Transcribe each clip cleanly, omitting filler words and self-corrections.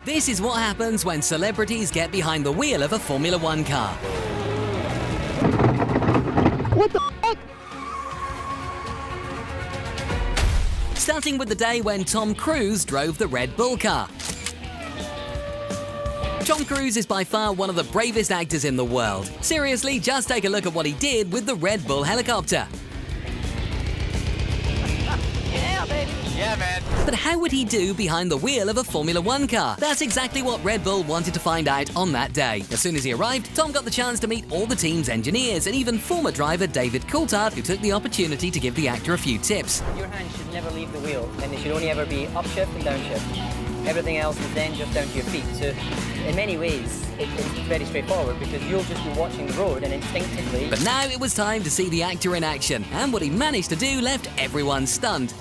This is what happens when celebrities get behind the wheel of a Formula One car. What the fuck? Starting with the day when Tom Cruise drove the Red Bull car. Tom Cruise is by far one of the bravest actors in the world. Seriously, just take a look at what he did with the Red Bull helicopter. Yeah, baby. Yeah, man. But how would he do behind the wheel of a Formula One car? That's exactly what Red Bull wanted to find out on that day. As soon as he arrived, Tom got the chance to meet all the team's engineers and even former driver David Coulthard, who took the opportunity to give the actor a few tips. Your hand should never leave the wheel, and it should only ever be upshift and downshift. Everything else is then just down to your feet. So in many ways, it's very straightforward because you'll just be watching the road and instinctively... But now it was time to see the actor in action, and what he managed to do left everyone stunned.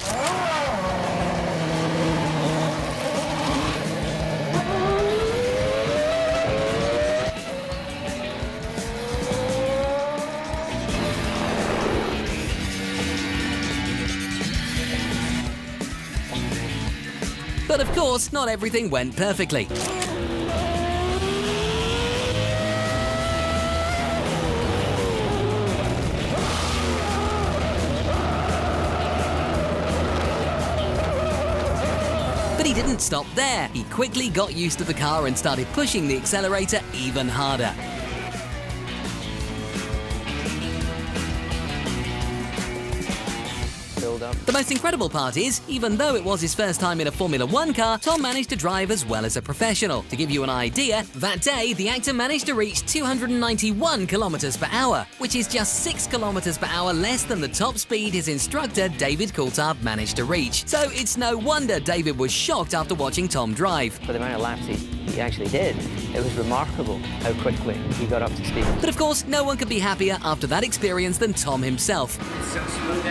But of course, not everything went perfectly. But he didn't stop there. He quickly got used to the car and started pushing the accelerator even harder. The most incredible part is, even though it was his first time in a Formula One car, Tom managed to drive as well as a professional. To give you an idea, that day the actor managed to reach 291 kilometers per hour, which is just 6 kilometers per hour less than the top speed his instructor David Coulthard managed to reach. So it's no wonder David was shocked after watching Tom drive. For the amount of laps he actually did, it was remarkable how quickly he got up to speed. But of course, no one could be happier after that experience than Tom himself. So smooth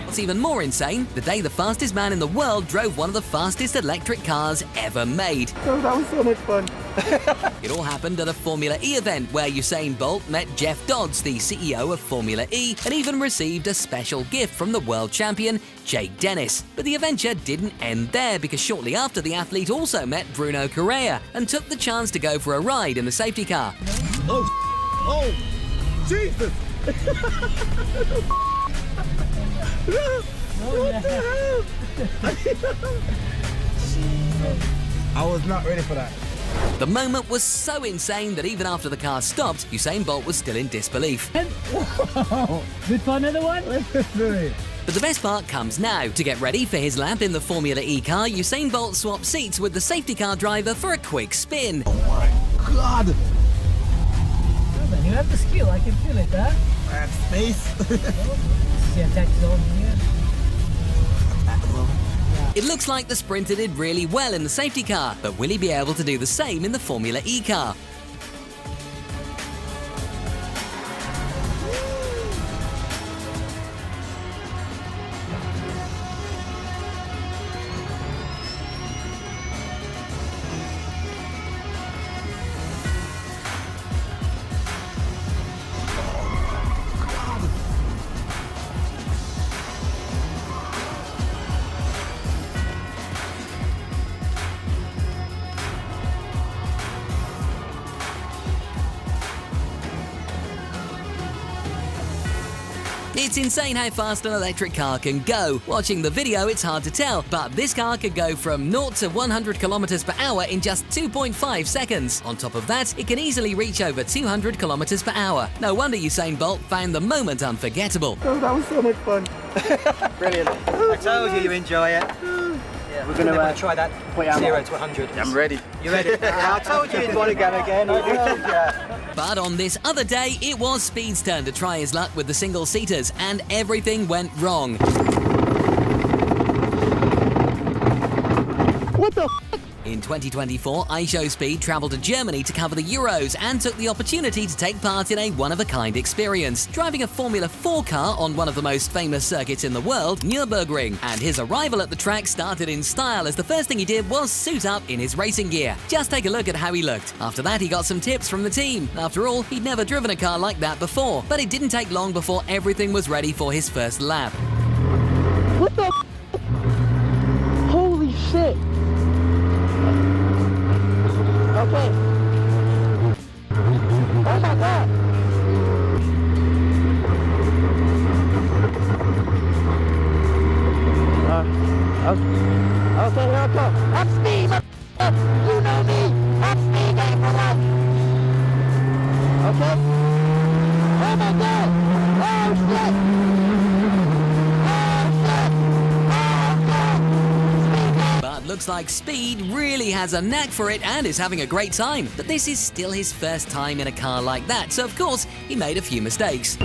What's even more insane, the day the fastest man in the world drove one of the fastest electric cars ever made. Oh, that was so much fun. It all happened at a Formula E event where Usain Bolt met Jeff Dodds, the CEO of Formula E, and even received a special gift from the world champion, Jake Dennis. But the adventure didn't end there, because shortly after the athlete also met Bruno Correa and took the chance to go for a ride in the safety car. Oh, Jesus! What the hell? I was not ready for that. The moment was so insane that even after the car stopped, Usain Bolt was still in disbelief. Whoa! Good for another one? Let's do it. But the best part comes now. To get ready for his lap in the Formula E car, Usain Bolt swapped seats with the safety car driver for a quick spin. Oh my God! You have the skill, I can feel it, huh? I have space. See attack zone here. It looks like the Sprinter did really well in the safety car, but will he be able to do the same in the Formula E car? It's insane how fast an electric car can go. Watching the video, it's hard to tell, but this car could go from 0 to 100 kilometers per hour in just 2.5 seconds. On top of that, it can easily reach over 200 kilometers per hour. No wonder Usain Bolt found the moment unforgettable. Oh, that was so much fun. Brilliant. I told you enjoy it. Yeah, we're going to try that 0 to 100. I'm ready. You ready? I told you you'd want to go again. I told you. But on this other day, it was Speed's turn to try his luck with the single-seaters, and everything went wrong. What the f***? In 2024, iShowSpeed travelled to Germany to cover the Euros and took the opportunity to take part in a one-of-a-kind experience, driving a Formula 4 car on one of the most famous circuits in the world, Nürburgring. And his arrival at the track started in style, as the first thing he did was suit up in his racing gear. Just take a look at how he looked. After that, he got some tips from the team. After all, he'd never driven a car like that before. But it didn't take long before everything was ready for his first lap. What the f***? Okay, here I go. Up speed, you know me. Up speed, game for life. Okay. Oh my God. Oh shit. But looks like Speed really has a knack for it and is having a great time. But this is still his first time in a car like that, so of course he made a few mistakes.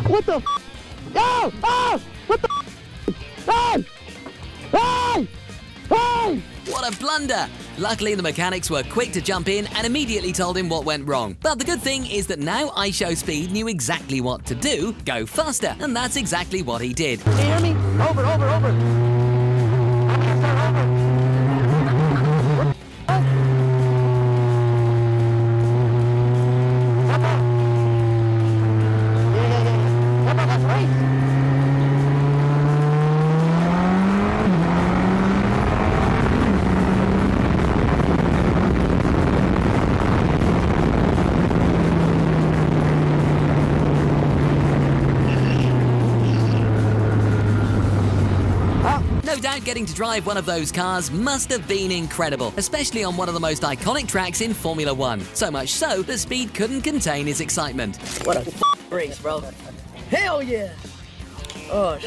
What the f? Oh! Oh! What the f? Hey! Hey! Hey! What a blunder! Luckily, the mechanics were quick to jump in and immediately told him what went wrong. But the good thing is that now iShowSpeed knew exactly what to do, go faster, and that's exactly what he did. Can you hear me? Over, over, over. I'm gonna start over. What? Come on. Yeah. Come on, let's race. No doubt getting to drive one of those cars must have been incredible, especially on one of the most iconic tracks in Formula One. So much so that Speed couldn't contain his excitement. What a race, bro. Hell yeah. Oh,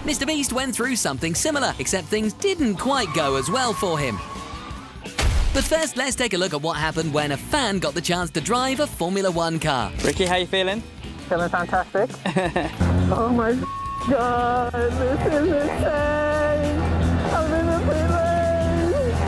Mr. Beast went through something similar, except things didn't quite go as well for him. But first, let's take a look at what happened when a fan got the chance to drive a Formula One car. Ricky, how you feeling? Feeling fantastic. Oh my God, this is insane. I'm in a feeling.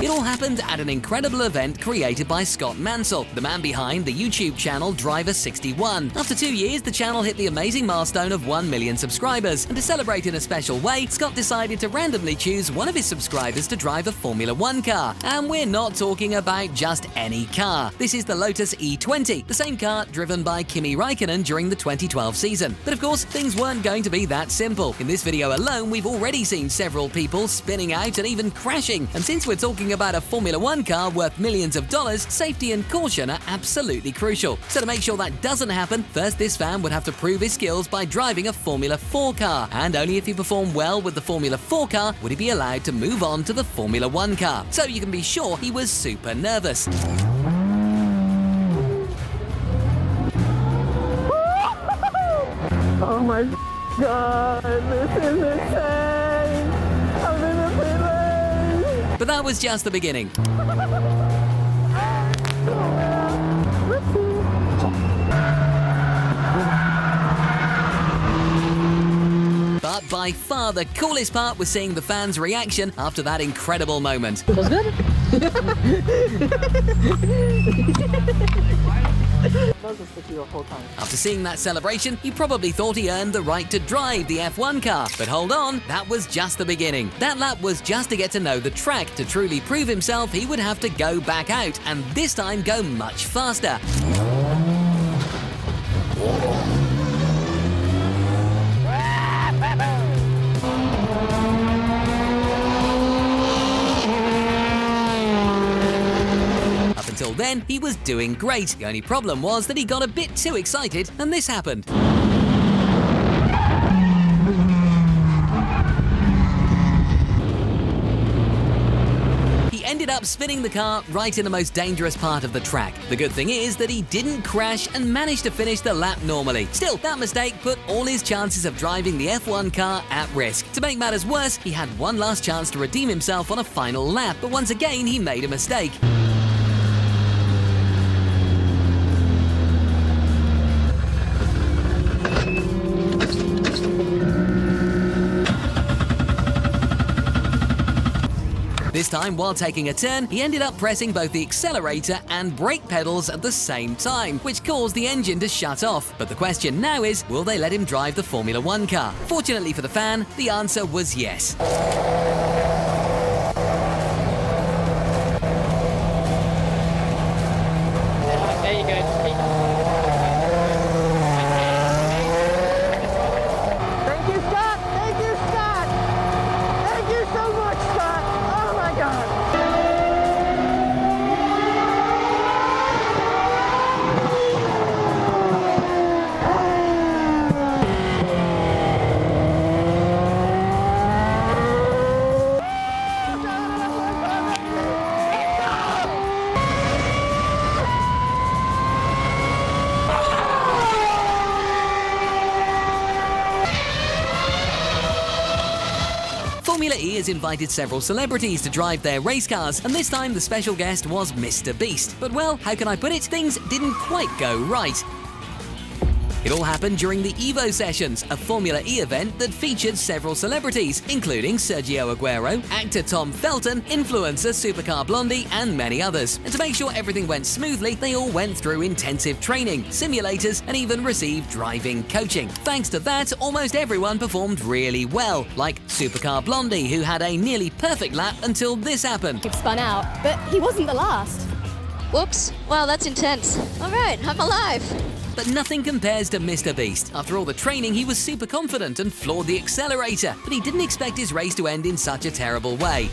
It all happened at an incredible event created by Scott Mansell, the man behind the YouTube channel Driver61. After 2 years, the channel hit the amazing milestone of 1 million subscribers, and to celebrate in a special way, Scott decided to randomly choose one of his subscribers to drive a Formula One car. And we're not talking about just any car. This is the Lotus E20, the same car driven by Kimi Räikkönen during the 2012 season. But of course, things weren't going to be that simple. In this video alone, we've already seen several people spinning out and even crashing. And since we're talking about a Formula One car worth millions of dollars, safety and caution are absolutely crucial. So to make sure that doesn't happen, first this fan would have to prove his skills by driving a Formula 4 car. And only if he performed well with the Formula 4 car would he be allowed to move on to the Formula 1 car. So you can be sure he was super nervous. Oh my God, this is insane. I'm in a feeling. But that was just the beginning. But by far the coolest part was seeing the fans' reaction after that incredible moment. was good? After seeing that celebration, he probably thought he earned the right to drive the F1 car. But hold on, that was just the beginning. That lap was just to get to know the track. To truly prove himself, he would have to go back out, and this time go much faster. Up until then, he was doing great. The only problem was that he got a bit too excited, and this happened. He ended up spinning the car right in the most dangerous part of the track. The good thing is that he didn't crash and managed to finish the lap normally. Still, that mistake put all his chances of driving the F1 car at risk. To make matters worse, he had one last chance to redeem himself on a final lap, but once again he made a mistake. This time, while taking a turn, he ended up pressing both the accelerator and brake pedals at the same time, which caused the engine to shut off. But the question now is, will they let him drive the Formula One car? Fortunately for the fan, the answer was yes. There you go. Thank you, Scott. Thank you, Scott. Thank you so much, Scott. Oh my God. Formula E has invited several celebrities to drive their race cars, and this time the special guest was Mr. Beast. But well, how can I put it? Things didn't quite go right. It all happened during the Evo Sessions, a Formula E event that featured several celebrities, including Sergio Aguero, actor Tom Felton, influencer Supercar Blondie, and many others. And to make sure everything went smoothly, they all went through intensive training, simulators, and even received driving coaching. Thanks to that, almost everyone performed really well, like Supercar Blondie, who had a nearly perfect lap until this happened. He spun out, but he wasn't the last. Whoops. Wow, that's intense. All right, I'm alive. But nothing compares to Mr. Beast. After all the training, he was super confident and floored the accelerator, but he didn't expect his race to end in such a terrible way.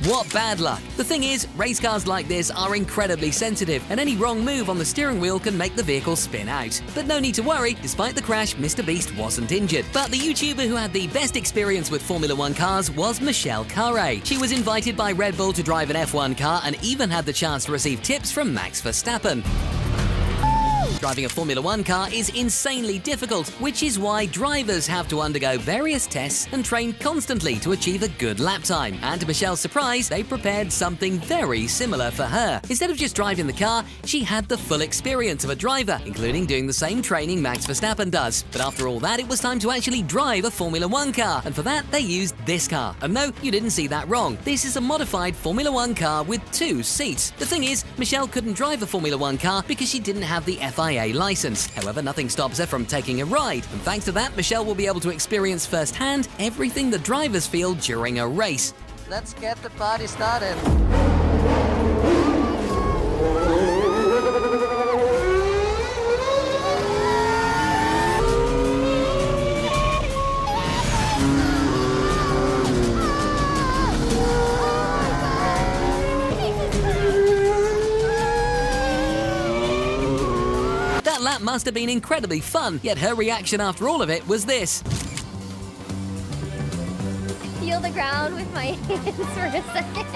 What bad luck! The thing is, race cars like this are incredibly sensitive, and any wrong move on the steering wheel can make the vehicle spin out. But no need to worry, despite the crash, Mr. Beast wasn't injured. But the YouTuber who had the best experience with Formula 1 cars was Michelle Carre. She was invited by Red Bull to drive an F1 car and even had the chance to receive tips from Max Verstappen. Driving a Formula 1 car is insanely difficult, which is why drivers have to undergo various tests and train constantly to achieve a good lap time. And to Michelle's surprise, they prepared something very similar for her. Instead of just driving the car, she had the full experience of a driver, including doing the same training Max Verstappen does. But after all that, it was time to actually drive a Formula 1 car, and for that, they used this car. And no, you didn't see that wrong. This is a modified Formula 1 car with 2 seats. The thing is, Michelle couldn't drive a Formula 1 car because she didn't have the FIA license. However, nothing stops her from taking a ride, and thanks to that, Michelle will be able to experience firsthand everything the drivers feel during a race. Let's get the party started. That lap must have been incredibly fun, yet her reaction after all of it was this. Feel the ground with my hands for a second.